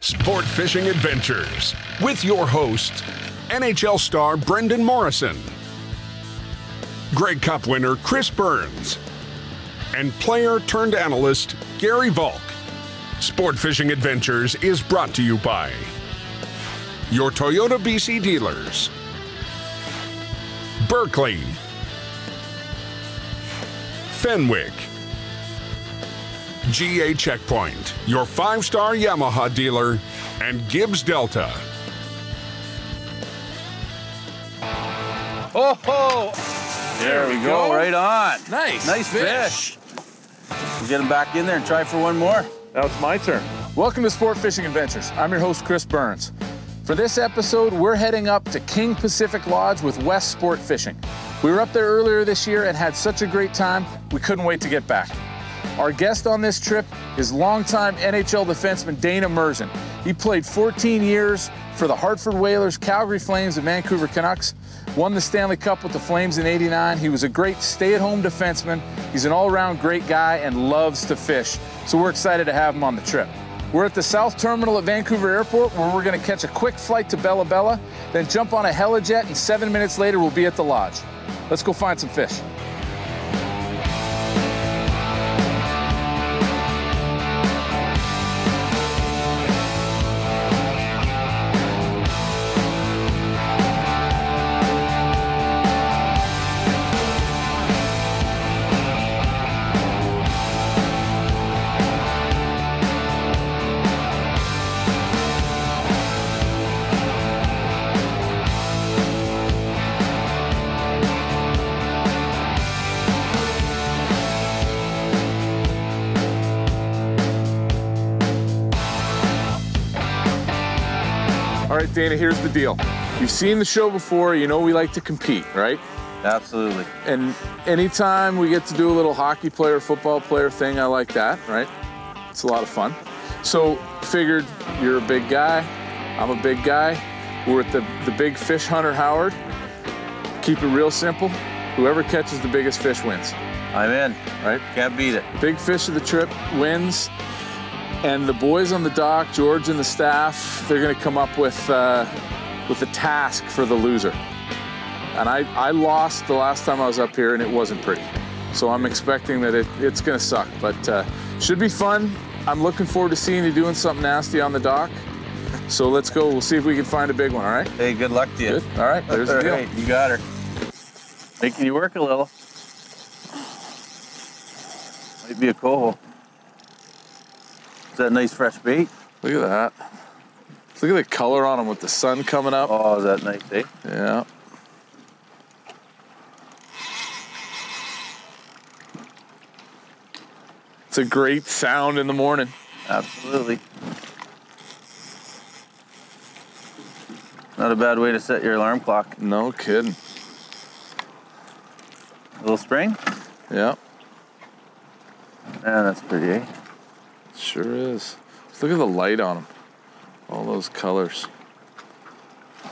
Sport Fishing Adventures with your host, NHL star Brendan Morrison, Grey Cup winner Chris Burns, and player-turned-analyst Gary Volk. Sport Fishing Adventures is brought to you by your Toyota BC dealers, Berkeley, Fenwick, GA Checkpoint, your 5-star Yamaha dealer, and Gibbs Delta. Oh, ho! There we go, right on. Nice fish. We'll get him back in there and try for one more. Now it's my turn. Welcome to Sport Fishing Adventures. I'm your host, Chris Burns. For this episode, we're heading up to King Pacific Lodge with West Sport Fishing. We were up there earlier this year and had such a great time, we couldn't wait to get back. Our guest on this trip is longtime NHL defenseman Dana Murzyn. He played 14 years for the Hartford Whalers, Calgary Flames, and Vancouver Canucks. Won the Stanley Cup with the Flames in '89. He was a great stay-at-home defenseman. He's an all-around great guy and loves to fish. So we're excited to have him on the trip. We're at the South Terminal at Vancouver Airport, where we're going to catch a quick flight to Bella Bella, then jump on a helijet, and 7 minutes later we'll be at the lodge. Let's go find some fish. All right, Dana, here's the deal. You've seen the show before, you know we like to compete, right? Absolutely. And anytime we get to do a little hockey player, football player thing, I like that, right? It's a lot of fun. So figured you're a big guy, I'm a big guy. We're at the Big Fish Hunter Howard. Keep it real simple. Whoever catches the biggest fish wins. I'm in. Right? Can't beat it. Big fish of the trip wins. And the boys on the dock, George and the staff, they're going to come up with a task for the loser. And I lost the last time I was up here, and it wasn't pretty. So I'm expecting that it's going to suck, but should be fun. I'm looking forward to seeing you doing something nasty on the dock. So let's go. We'll see if we can find a big one, all right? Hey, good luck to you. Good. All right, there's the deal. Right, you got her. Making you work a little. Might be a coho. Is that nice fresh bait? Look at that. Look at the color on them with the sun coming up. Oh, is that nice, eh? Yeah. It's a great sound in the morning. Absolutely. Not a bad way to set your alarm clock. No kidding. A little spring? Yeah. Man, that's pretty, eh? Sure is. Just look at the light on them. All those colors.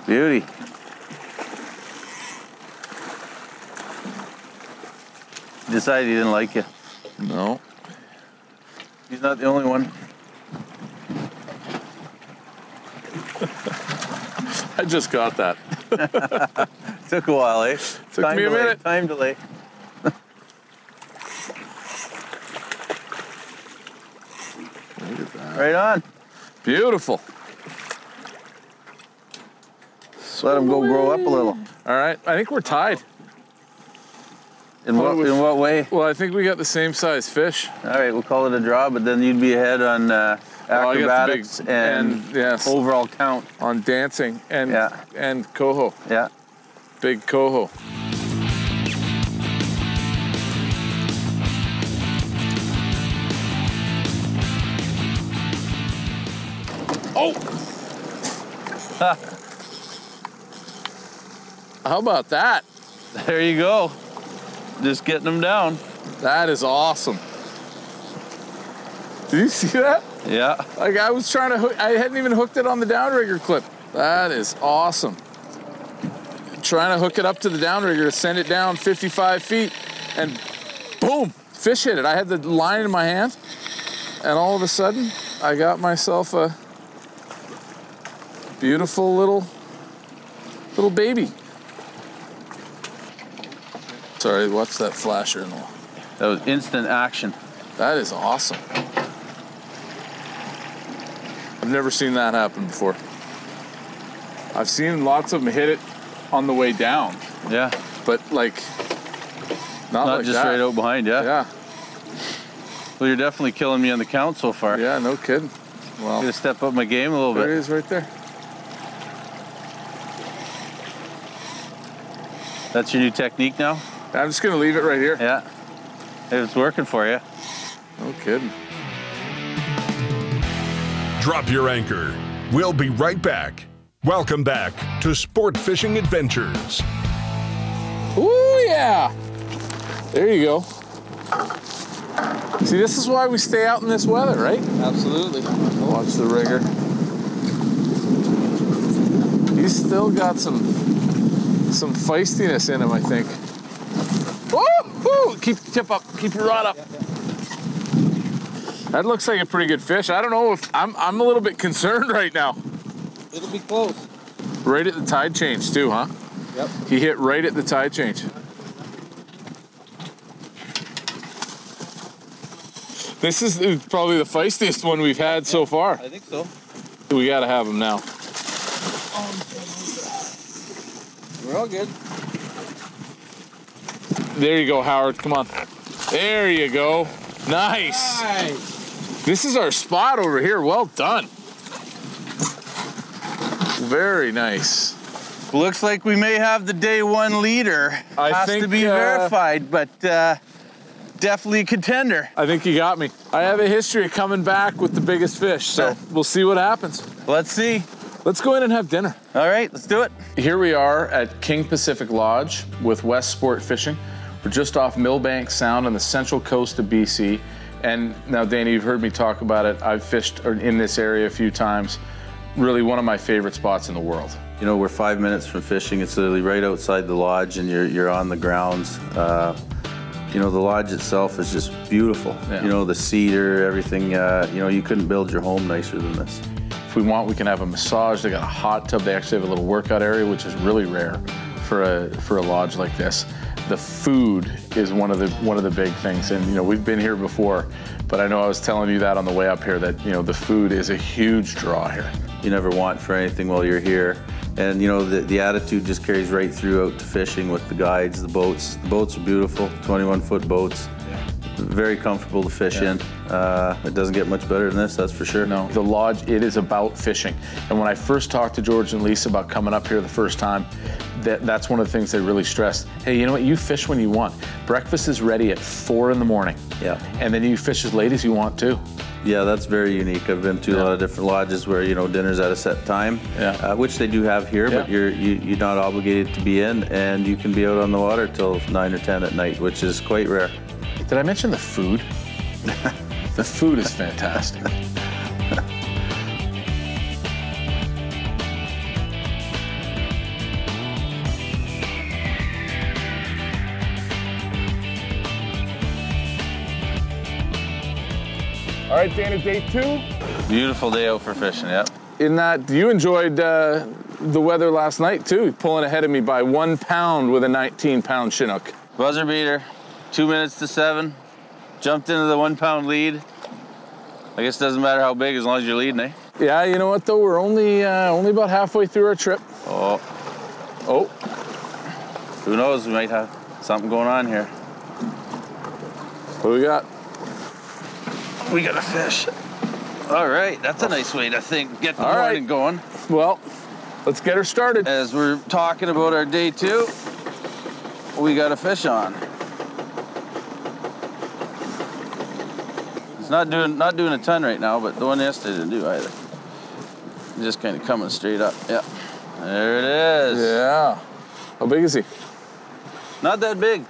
Beauty. He decided he didn't like you. No. He's not the only one. I just got that. Took a while, eh? Took me a minute. Time delay. Look at that. Right on. Beautiful. Let him go grow up a little. All right, I think we're tied. In what way? Well, I think we got the same size fish. All right, we'll call it a draw, but then you'd be ahead on acrobatics and yes, overall count. On dancing and coho. Yeah. Big coho. Oh! How about that? There you go. Just getting them down. That is awesome. Did you see that? Yeah. Like I was trying to hook, I hadn't even hooked it on the downrigger clip. That is awesome. Trying to hook it up to the downrigger to send it down 55 feet, and boom, fish hit it. I had the line in my hand, and all of a sudden, I got myself a Beautiful little baby. Sorry, watch that flasher in the wall. That was instant action. That is awesome. I've never seen that happen before. I've seen lots of them hit it on the way down. Yeah. But like, not like just that. right out behind, yeah. Yeah. Well, you're definitely killing me on the count so far. Yeah, no kidding. Well, I'm gonna step up my game a little bit. There it is right there. That's your new technique now? I'm just gonna leave it right here. Yeah. It's working for you. No kidding. Drop your anchor. We'll be right back. Welcome back to Sport Fishing Adventures. Ooh, yeah. There you go. See, this is why we stay out in this weather, right? Absolutely. Watch the rigger. He's still got some feistiness in him, I think. Woo! Keep the tip up. Keep your rod up. That looks like a pretty good fish. I don't know if I'm a little bit concerned right now. It'll be close. Right at the tide change too, huh? Yep. He hit right at the tide change. This is probably the feistiest one we've had so far. I think so. We gotta have him now. We're all good. There you go, Howard. Come on. There you go. Nice. This is our spot over here. Well done. Very nice. Looks like we may have the day one leader. Has to be verified, but definitely a contender. I think you got me. I have a history of coming back with the biggest fish, so we'll see what happens. Let's see. Let's go in and have dinner. All right, let's do it. Here we are at King Pacific Lodge with West Sport Fishing. We're just off Millbank Sound on the central coast of BC. And now, Dana, you've heard me talk about it. I've fished in this area a few times. Really one of my favorite spots in the world. You know, we're 5 minutes from fishing. It's literally right outside the lodge, and you're on the grounds. You know, the lodge itself is just beautiful. Yeah. You know, the cedar, everything. You know, you couldn't build your home nicer than this. If we want, we can have a massage. They got a hot tub. They actually have a little workout area, which is really rare for a lodge like this. The food is one of the big things, and you know, we've been here before, but I know I was telling you that on the way up here that, you know, the food is a huge draw here. You never want for anything while you're here, and you know, the attitude just carries right through out to fishing with the guides, the boats. The boats are beautiful, 21-foot boats. Very comfortable to fish in. It doesn't get much better than this, that's for sure. No, the lodge, it is about fishing. And when I first talked to George and Lisa about coming up here the first time, that's one of the things they really stressed. Hey, you know what? You fish when you want. Breakfast is ready at 4 in the morning. Yeah. And then you fish as late as you want too. Yeah, that's very unique. I've been to a lot of different lodges where, you know, dinner's at a set time, which they do have here, but you're not obligated to be in, and you can be out on the water till 9 or 10 at night, which is quite rare. Did I mention the food? The food is fantastic. All right, Dana, day 2. Beautiful day out for fishing, yep. In that, you enjoyed the weather last night too, pulling ahead of me by 1 pound with a 19-pound Chinook. Buzzer beater, 2 minutes to 7. Jumped into the 1 pound lead. I guess it doesn't matter how big as long as you're leading, eh? Yeah, you know what though? We're only about halfway through our trip. Oh. Who knows? We might have something going on here. What do we got? We got a fish. All right, that's a nice way to get the morning going. Well, let's get her started. As we're talking about our day 2, we got a fish on. It's not doing a ton right now, but the one yesterday didn't do either. Just kind of coming straight up. Yeah, there it is. Yeah. How big is he? Not that big.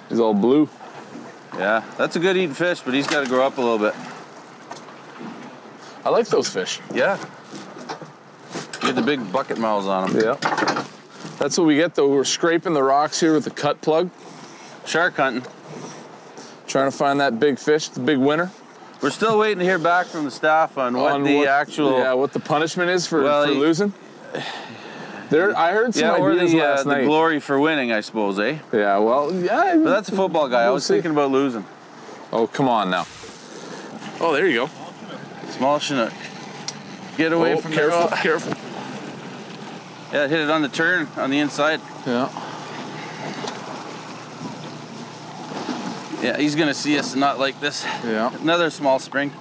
He's all blue. Yeah, that's a good eating fish, but he's got to grow up a little bit. I like those fish. Yeah. Get the big bucket mouths on them. Yeah. That's what we get though. We're scraping the rocks here with the cut plug. Shark hunting. Trying to find that big fish, the big winner. We're still waiting to hear back from the staff on what what the punishment is for losing. I heard some ideas last night. The glory for winning, I suppose, eh? Yeah, well, yeah. But that's a football guy. I was thinking about losing. Oh, come on now. Oh, there you go. Small Chinook. Get away from careful, careful. Yeah, hit it on the turn on the inside. Yeah. Yeah, he's gonna see us not like this. Yeah. Another small spring.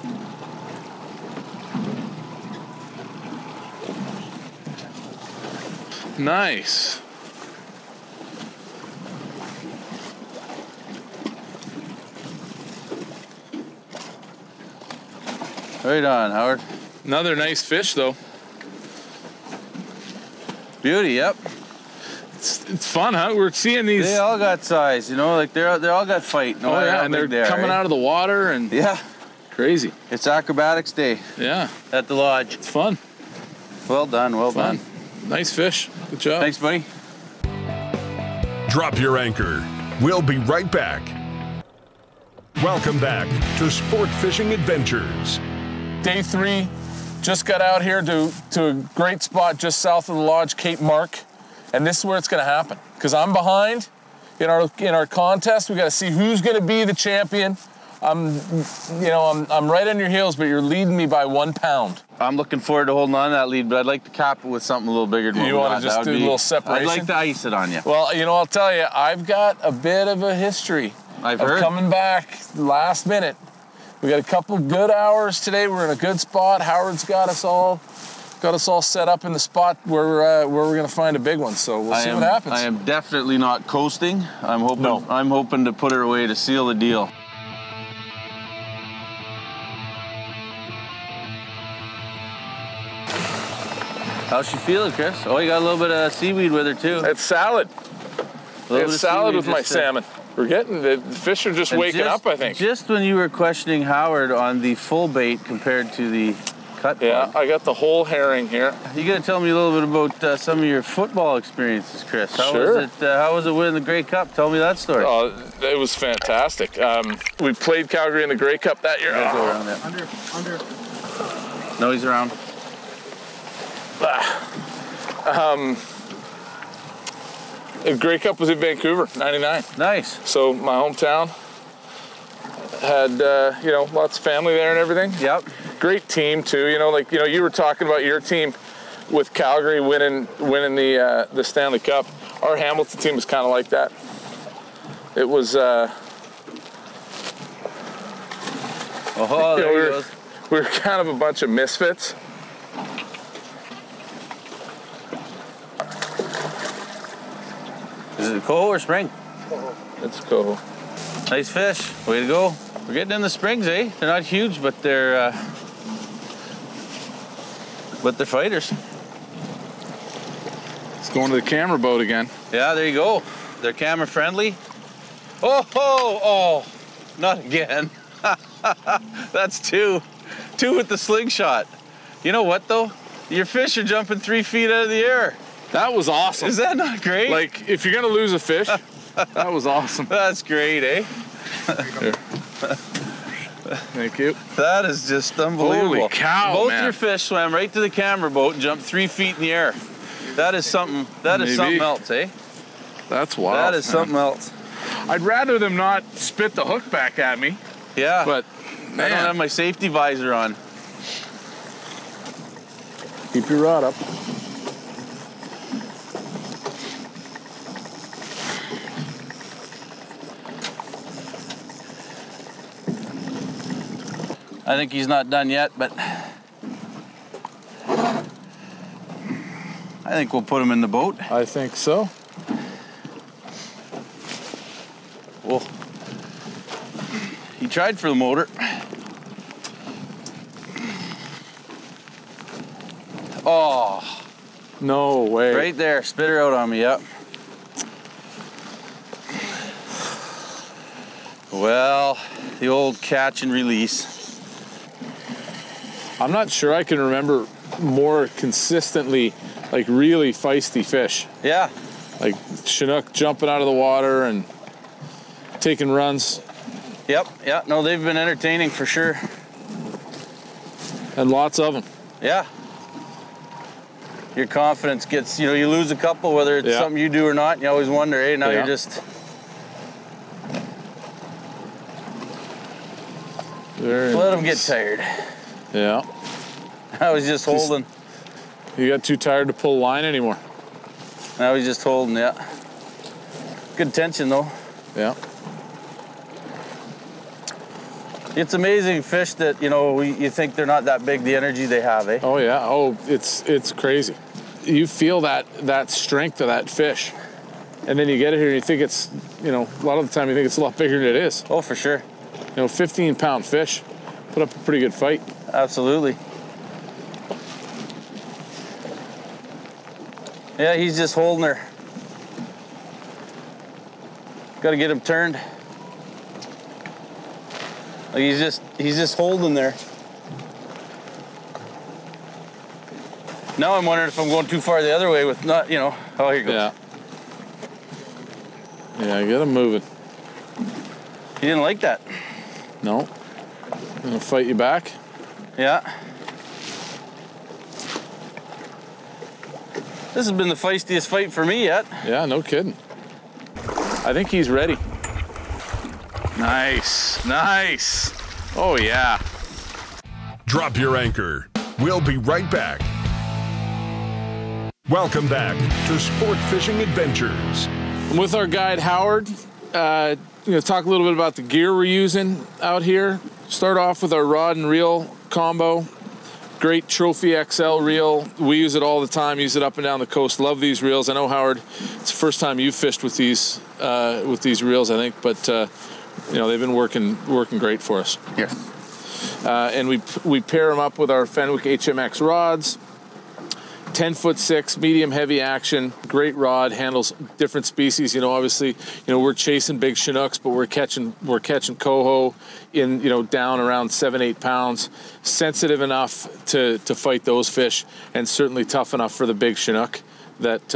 Nice. Right on, Howard. Another nice fish, though. Beauty, yep. It's fun, huh? We're seeing these. They all got size, you know, like they all got fight. No, and they're coming out of the water and crazy. It's acrobatics day. Yeah. At the lodge. It's fun. Well done, well done. Nice fish. Good job. Thanks, buddy. Drop your anchor. We'll be right back. Welcome back to Sport Fishing Adventures. Day 3, just got out here to a great spot just south of the lodge, Cape Mark, and this is where it's going to happen. Because I'm behind in our contest. We got to see who's going to be the champion. I'm right on your heels, but you're leading me by 1 pound. I'm looking forward to holding on to that lead, but I'd like to cap it with something a little bigger than you want to just do a little separation? I'd like to ice it on you. Well, I'll tell you, I've got a bit of a history of coming back last minute. We got a couple good hours today. We're in a good spot. Howard's got us all set up in the spot where we're going to find a big one. So we'll see what happens. I am definitely not coasting. I'm hoping to put her away to seal the deal. How's she feeling, Chris? Oh, you got a little bit of seaweed with her too. It's salad. It's salad with my salmon. We're getting the fish are just waking up, I think. Just when you were questioning Howard on the full bait compared to the cut. Yeah, I got the whole herring here. You got to tell me a little bit about some of your football experiences, Chris. How was it winning the Grey Cup? Tell me that story. Oh, it was fantastic. We played Calgary in the Grey Cup that year. Go around there. Under. No, he's around. The Grey Cup was in Vancouver, '99. Nice. So my hometown had, lots of family there and everything. Yep. Great team too. You were talking about your team with Calgary winning the Stanley Cup. Our Hamilton team was kind of like that. It was. We were kind of a bunch of misfits. Is it coho or spring? Coho. It's coho. Nice fish. Way to go. We're getting in the springs, eh? They're not huge, but they're fighters. It's going to the camera boat again. Yeah, there you go. They're camera friendly. Oh, not again. That's two. Two with the slingshot. You know what though? Your fish are jumping 3 feet out of the air. That was awesome. Is that not great? Like, if you're gonna lose a fish, that was awesome. That's great, eh? Here. Thank you. That is just unbelievable. Holy cow, Both man. your fish swam right to the camera boat and jumped 3 feet in the air. That is something. That is something else, eh? That's wild. That is something else. I'd rather them not spit the hook back at me. Yeah. But man, I don't have my safety visor on. Keep your rod up. I think he's not done yet, but I think we'll put him in the boat. I think so. Well, he tried for the motor. Oh. No way. Right there, spit her out on me, yep. Well, the old catch and release. I'm not sure I can remember more consistently, like really feisty fish. Yeah. Like Chinook jumping out of the water and taking runs. Yep, yeah, no, they've been entertaining for sure. And lots of them. Yeah. Your confidence gets, you know, you lose a couple, whether it's something you do or not, and you always wonder, hey, now you're just... Let them get tired. Yeah. I was just holding. You got too tired to pull line anymore. I was just holding, yeah. Good tension, though. Yeah. It's amazing fish that, you know, you think they're not that big, the energy they have, eh? Oh, yeah. Oh, it's crazy. You feel that strength of that fish. And then you get it here and you think it's, you know, a lot of the time you think it's a lot bigger than it is. Oh, for sure. You know, 15-pound fish put up a pretty good fight. Absolutely. Yeah, he's just holding her. Got to get him turned. Like he's just holding there. Now I'm wondering if I'm going too far the other way with not, you know. Oh, here he goes. Yeah. Yeah, get him moving. He didn't like that. No. Gonna fight you back? Yeah. This has been the feistiest fight for me yet. Yeah, no kidding. I think he's ready. Nice, nice. Oh, yeah. Drop your anchor. We'll be right back. Welcome back to Sport Fishing Adventures. I'm with our guide, Howard. Talk a little bit about the gear we're using out here. Start off with our rod and reel combo. Great Trophy XL reel. We use it all the time, use it up and down the coast. Love these reels. I know, Howard, it's the first time you've fished with these reels, I think, but you know, they've been working great for us. Yes. And we pair them up with our Fenwick HMX rods. 10'6", medium heavy action, great rod, handles different species. You know, obviously, you know, we're chasing big Chinooks, but we're catching coho in, you know, down around 7-8 pounds. Sensitive enough to fight those fish, and certainly tough enough for the big Chinook that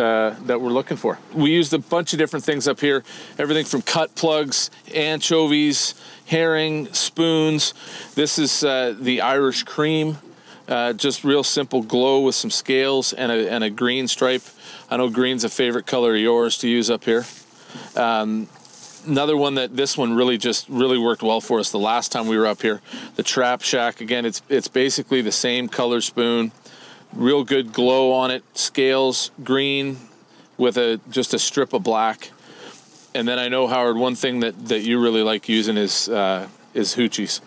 we're looking for. We used a bunch of different things up here, everything from cut plugs, anchovies, herring, spoons. This is the Irish cream. Just real simple glow with some scales and a green stripe. I know green's a favorite color of yours to use up here. Another one this one really worked well for us the last time we were up here. The Trap Shack, again, it's basically the same color spoon. Real good glow on it. Scales, green with just a strip of black. And then I know, Howard, one thing that you really like using is hoochies.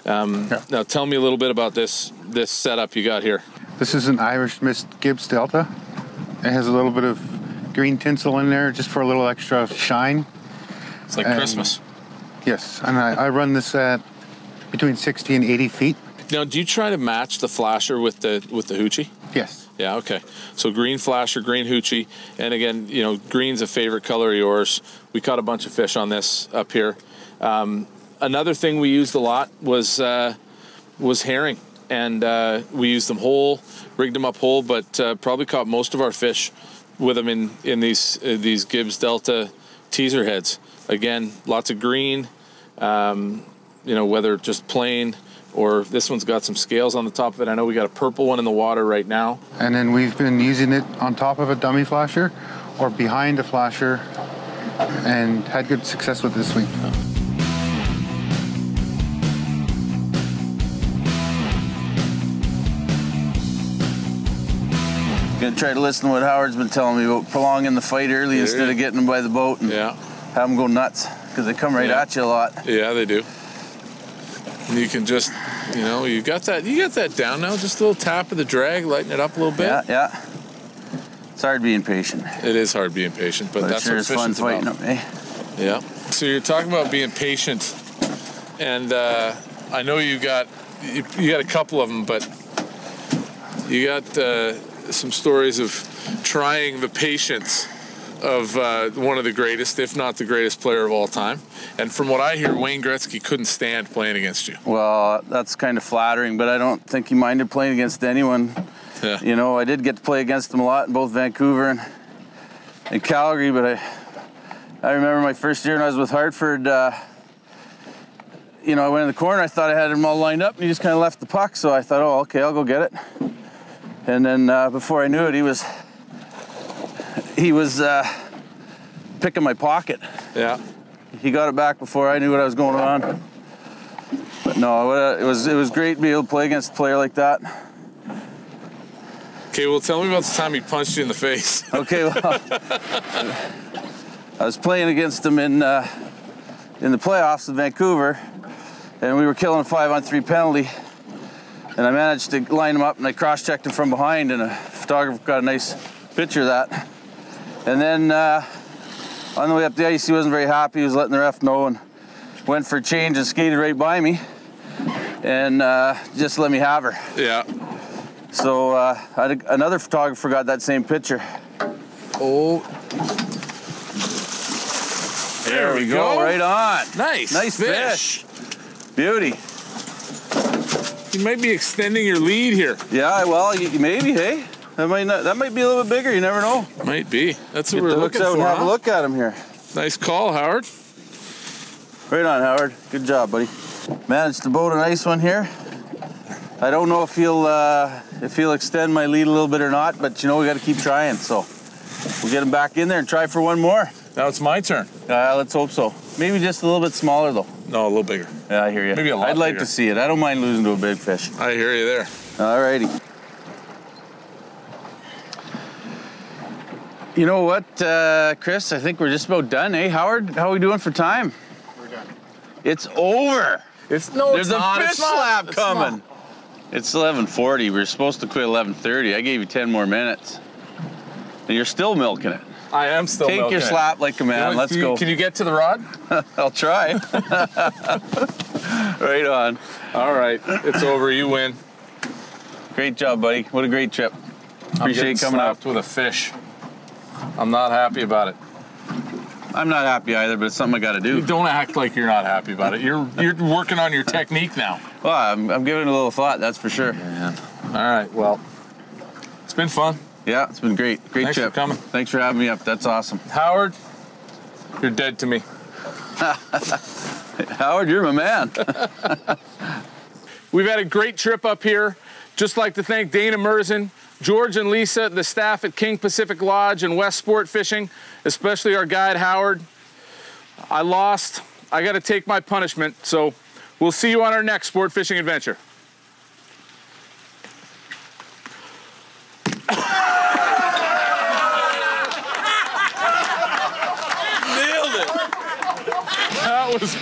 Now tell me a little bit about this setup you got here. This is an Irish Mist Gibbs Delta. It has a little bit of green tinsel in there just for a little extra shine. It's like Christmas. Yes, and I run this at between 60 and 80 feet. Now, do you try to match the flasher with the hoochie? Yes. Yeah, okay. So green flasher, green hoochie, and again, you know, green's a favorite color of yours. We caught a bunch of fish on this up here. Another thing we used a lot was herring, and we used them whole, rigged them up whole, but probably caught most of our fish with them in these Gibbs Delta teaser heads. Again, lots of green, you know, whether just plain or this one's got some scales on the top of it. I know we got a purple one in the water right now. And then we've been using it on top of a dummy flasher or behind a flasher and had good success with this week. Gonna try to listen to what Howard's been telling me about prolonging the fight early instead of getting them by the boat and have them go nuts, because they come right at you a lot. Yeah, they do. And you can just, you know, you got that down now. Just a little tap of the drag, lighten it up a little bit. Yeah. It's hard being patient. It is hard being patient, but that's sure what is fun fighting them, eh? Yeah. So you're talking about being patient, and I know you got a couple of them, but you got some stories of trying the patience of one of the greatest, if not the greatest player of all time. And from what I hear, Wayne Gretzky couldn't stand playing against you. Well, that's kind of flattering, but I don't think he minded playing against anyone. Yeah. You know, I did get to play against him a lot in both Vancouver and Calgary, but I remember my first year when I was with Hartford, you know, I went in the corner. I thought I had him all lined up, and he just kind of left the puck. So I thought, oh, okay, I'll go get it. And then before I knew it, he was picking my pocket. Yeah. He got it back before I knew what I was going on. But no, it was great to be able to play against a player like that. Okay, well, tell me about the time he punched you in the face. Okay, well, I was playing against him in the playoffs in Vancouver, and we were killing a 5-on-3 penalty. And I managed to line him up, and I cross-checked him from behind, and a photographer got a nice picture of that. And then on the way up the ice, he wasn't very happy. He was letting the ref know, and went for a change and skated right by me, and just let me have her. Yeah. So another photographer got that same picture. Oh. There we go. Right on. Nice. Nice fish. Beauty. You might be extending your lead here. Yeah, well, maybe, hey? That might be a little bit bigger. You never know. Might be. That's what we're looking for, and have a look at him here. Nice call, Howard. Right on, Howard. Good job, buddy. Managed to boat a nice one here. I don't know if he'll extend my lead a little bit or not, but you know, we got to keep trying. So we'll get him back in there and try for one more. Now it's my turn. Let's hope so. Maybe just a little bit smaller though. No, a little bigger. Yeah, I hear you. Maybe a lot I'd like bigger. to see it. I don't mind losing to a big fish. I hear you there. All righty. You know what, Chris? I think we're just about done, eh? Howard, how are we doing for time? We're done. It's over. There's a fish slap coming. It's 11:40. We were supposed to quit 11:30. I gave you 10 more minutes. And you're still milking it. I am still milking it. Take your slap like a man. Let's go. Can you get to the rod? I'll try. Right on. All right. It's over. You win. Great job, buddy. What a great trip. Appreciate you coming out. With a fish. I'm not happy about it. I'm not happy either, but it's something I got to do. You don't act like you're not happy about it. You're working on your technique now. Well, I'm giving it a little thought, that's for sure. Man. All right, well, it's been fun. Yeah, it's been great. Great Thanks trip. for coming. Thanks for having me up. That's awesome. Howard, you're dead to me. Howard, you're my man. We've had a great trip up here. Just like to thank Dana Murzyn, George and Lisa, the staff at King Pacific Lodge and West Sport Fishing, especially our guide, Howard. I lost. I got to take my punishment, so we'll see you on our next sport fishing adventure. Nailed it. That was...